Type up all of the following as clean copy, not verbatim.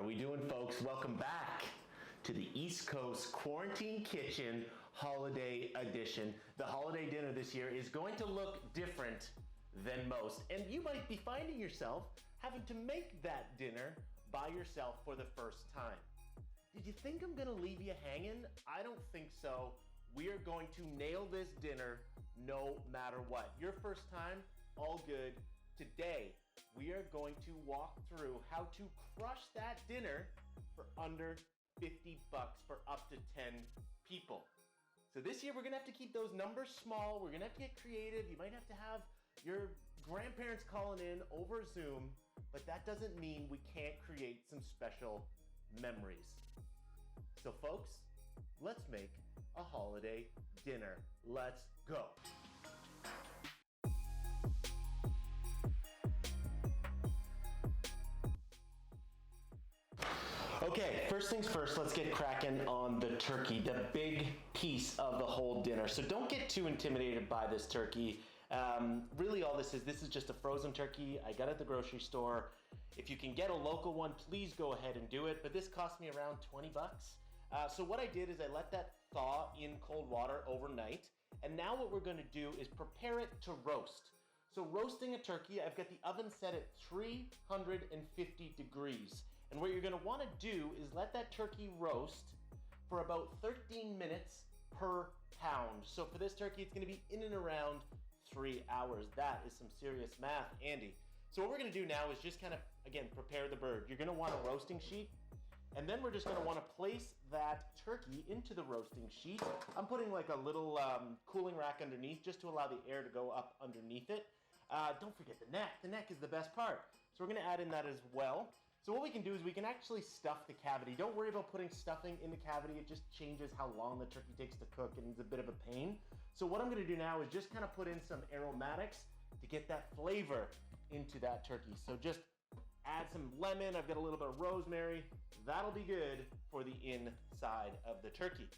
How we doing, folks? Welcome back to the East Coast Quarantine Kitchen Holiday Edition. The holiday dinner this year is going to look different than most, and you might be finding yourself having to make that dinner by yourself for the first time. Did you think I'm gonna leave you hanging? I don't think so. We are going to nail this dinner no matter what. Your first time, all good. Today, we are going to walk through how to crush that dinner for under 50 bucks for up to 10 people. So this year, we're gonna have to keep those numbers small. We're gonna have to get creative. You might have to have your grandparents calling in over Zoom, but that doesn't mean we can't create some special memories. So folks, let's make a holiday dinner. Let's go. Okay, first things first, let's get cracking on the turkey, the big piece of the whole dinner. So don't get too intimidated by this turkey. Really all this is just a frozen turkey I got at the grocery store. If you can get a local one, please go ahead and do it, but this cost me around 20 bucks. So what I did is I let that thaw in cold water overnight, and now what we're gonna do is prepare it to roast. So roasting a turkey, I've got the oven set at 350 degrees. And what you're gonna wanna do is let that turkey roast for about 13 minutes per pound. So for this turkey, it's gonna be in and around 3 hours. That is some serious math, Andy. So what we're gonna do now is just kind of, again, prepare the bird. You're gonna want a roasting sheet, and then we're just gonna wanna place that turkey into the roasting sheet. I'm putting like a little cooling rack underneath just to allow the air to go up underneath it. Don't forget the neck. The neck is the best part. So we're gonna add in that as well. So what we can do is we can actually stuff the cavity. Don't worry about putting stuffing in the cavity. It just changes how long the turkey takes to cook and it's a bit of a pain. So what I'm gonna do now is just kind of put in some aromatics to get that flavor into that turkey. So just add some lemon. I've got a little bit of rosemary. That'll be good for the inside of the turkey.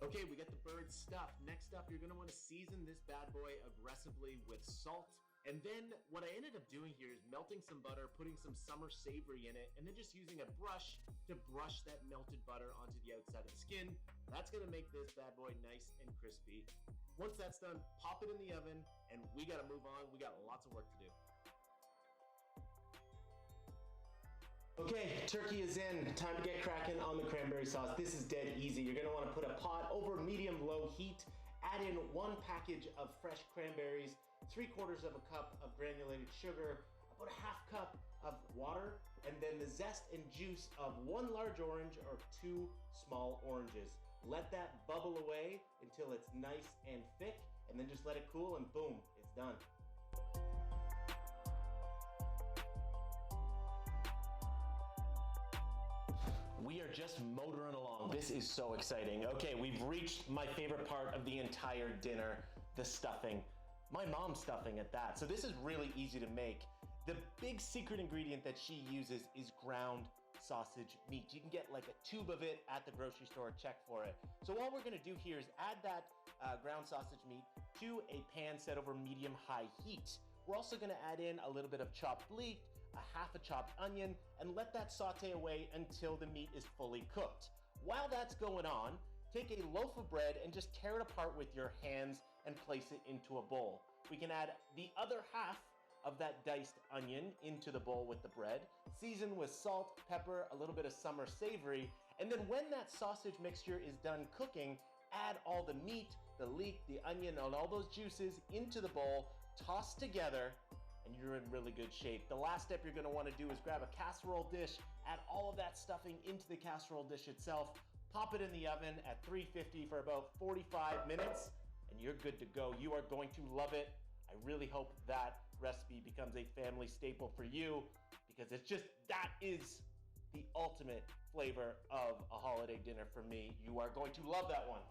Okay, we got the bird stuffed. Next up, you're gonna wanna season this bad boy aggressively with salt. And then what I ended up doing here is melting some butter, putting some summer savory in it, and then just using a brush to brush that melted butter onto the outside of the skin. That's gonna make this bad boy nice and crispy. Once that's done, pop it in the oven, and we gotta move on. We got lots of work to do. Okay, turkey is in. Time to get cracking on the cranberry sauce. This is dead easy. You're gonna wanna put a pot over medium-low heat, add in 1 package of fresh cranberries, 3/4 of a cup of granulated sugar, about a 1/2 cup of water, and then the zest and juice of 1 large orange or 2 small oranges. Let that bubble away until it's nice and thick, and then just let it cool, and boom, it's done. We are just motoring along. This is so exciting. Okay, we've reached my favorite part of the entire dinner, the stuffing. My mom's stuffing at that. So this is really easy to make. The big secret ingredient that she uses is ground sausage meat. You can get like a tube of it at the grocery store, check for it. So all we're gonna do here is add that ground sausage meat to a pan set over medium-high heat. We're also gonna add in a little bit of chopped leek, a 1/2 chopped onion, and let that saute away until the meat is fully cooked. While that's going on, take a loaf of bread and just tear it apart with your hands and place it into a bowl. We can add the other 1/2 of that diced onion into the bowl with the bread, season with salt, pepper, a little bit of summer savory, and then when that sausage mixture is done cooking, add all the meat, the leek, the onion, and all those juices into the bowl, toss together, and you're in really good shape. The last step you're gonna wanna do is grab a casserole dish, add all of that stuffing into the casserole dish itself, pop it in the oven at 350 for about 45 minutes, and you're good to go. You are going to love it. I really hope that recipe becomes a family staple for you, because that is the ultimate flavor of a holiday dinner for me. You are going to love that one.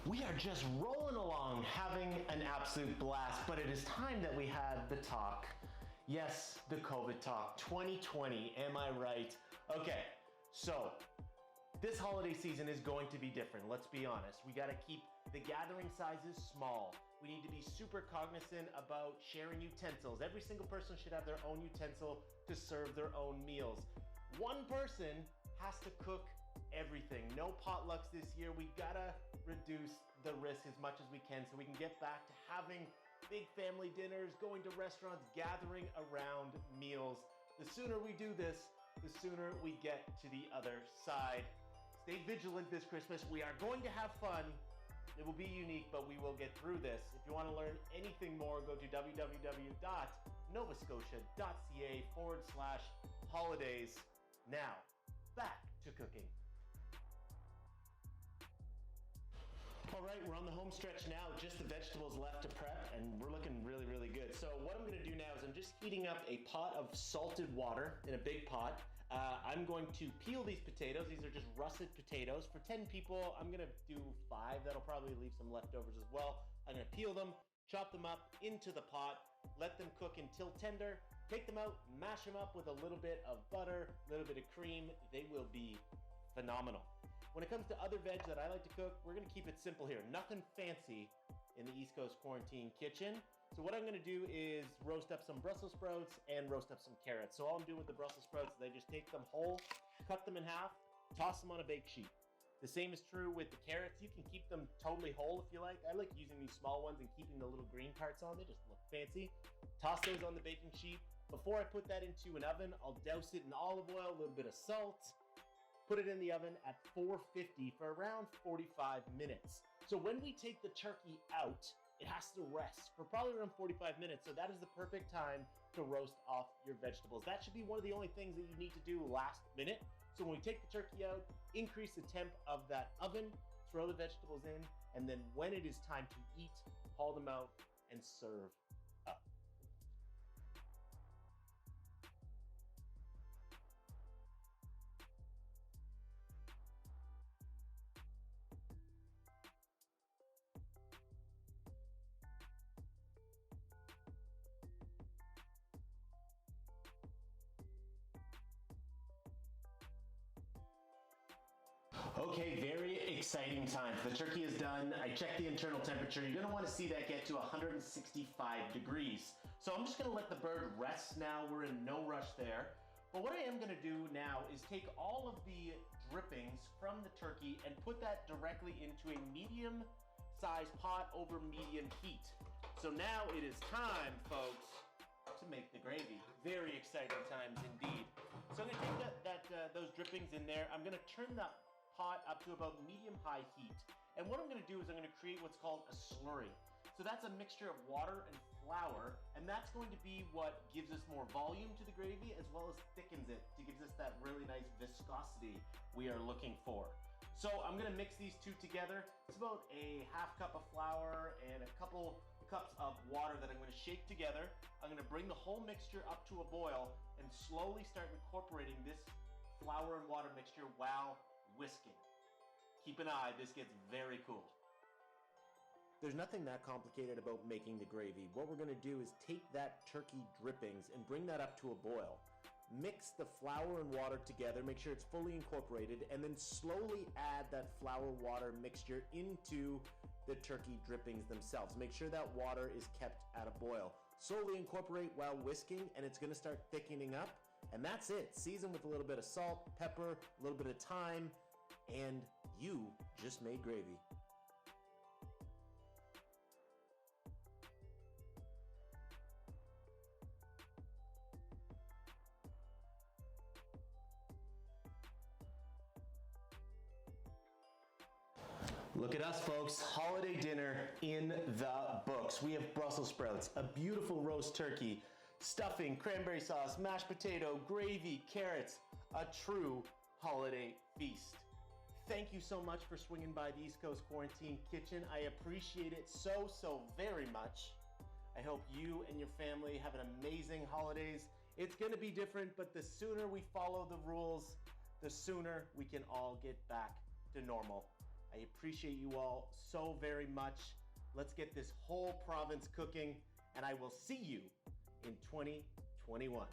We are just rolling along, having an absolute blast, but it is time that we had the talk. Yes, the COVID talk, 2020, am I right? Okay, so this holiday season is going to be different, let's be honest. We gotta keep The gathering size is small. We need to be super cognizant about sharing utensils. Every single person should have their own utensil to serve their own meals. One person has to cook everything. No potlucks this year. We gotta reduce the risk as much as we can so we can get back to having big family dinners, going to restaurants, gathering around meals. The sooner we do this, the sooner we get to the other side. Stay vigilant this Christmas. We are going to have fun. It will be unique, but we will get through this. If you want to learn anything more, go to www.novascotia.ca/holidays. Now, back to cooking. All right, we're on the home stretch now, just the vegetables left to prep, and we're looking really, really good. So what I'm gonna do now is I'm just heating up a pot of salted water in a big pot. I'm going to peel these potatoes. These are just russet potatoes. For 10 people, I'm gonna do 5. That'll probably leave some leftovers as well. I'm gonna peel them, chop them up into the pot, let them cook until tender, take them out, mash them up with a little bit of butter, a little bit of cream. They will be phenomenal. When it comes to other veg that I like to cook, we're gonna keep it simple here. Nothing fancy in the East Coast quarantine kitchen. So what I'm gonna do is roast up some Brussels sprouts and roast up some carrots. So all I'm doing with the Brussels sprouts is I just take them whole, cut them in half, toss them on a baked sheet. The same is true with the carrots. You can keep them totally whole if you like. I like using these small ones and keeping the little green parts on. They just look fancy. Toss those on the baking sheet. Before I put that into an oven, I'll douse it in olive oil, a little bit of salt, put it in the oven at 450 for around 45 minutes. So when we take the turkey out, it has to rest for probably around 45 minutes. So that is the perfect time to roast off your vegetables. That should be one of the only things that you need to do last minute. So when we take the turkey out, increase the temp of that oven, throw the vegetables in, and then when it is time to eat, haul them out and serve up. Okay, very exciting time. The turkey is done. I checked the internal temperature. You're gonna wanna see that get to 165 degrees. So I'm just gonna let the bird rest now. We're in no rush there. But what I am gonna do now is take all of the drippings from the turkey and put that directly into a medium-sized pot over medium heat. So now it is time, folks, to make the gravy. Very exciting times indeed. So I'm gonna take those drippings in there. I'm gonna turn that pot up to about medium-high heat. And what I'm gonna do is I'm gonna create what's called a slurry. So that's a mixture of water and flour, and that's going to be what gives us more volume to the gravy as well as thickens it to give us that really nice viscosity we are looking for. So I'm gonna mix these two together. It's about a half cup of flour and a couple cups of water that I'm gonna shake together. I'm gonna bring the whole mixture up to a boil and slowly start incorporating this flour and water mixture while whisking. Keep an eye, this gets very cool. There's nothing that complicated about making the gravy. What we're gonna do is take that turkey drippings and bring that up to a boil. Mix the flour and water together, make sure it's fully incorporated, and then slowly add that flour-water mixture into the turkey drippings themselves. Make sure that water is kept at a boil. Slowly incorporate while whisking, and it's gonna start thickening up. And that's it. Season with a little bit of salt, pepper, a little bit of thyme, and you just made gravy. Look at us, folks. Holiday dinner in the books. We have Brussels sprouts, a beautiful roast turkey, stuffing, cranberry sauce, mashed potato, gravy, carrots, a true holiday feast. Thank you so much for swinging by the East Coast Quarantine Kitchen. I appreciate it so very much. I hope you and your family have an amazing holidays. It's gonna be different, but the sooner we follow the rules, the sooner we can all get back to normal. I appreciate you all so very much. Let's get this whole province cooking, and I will see you in 2021.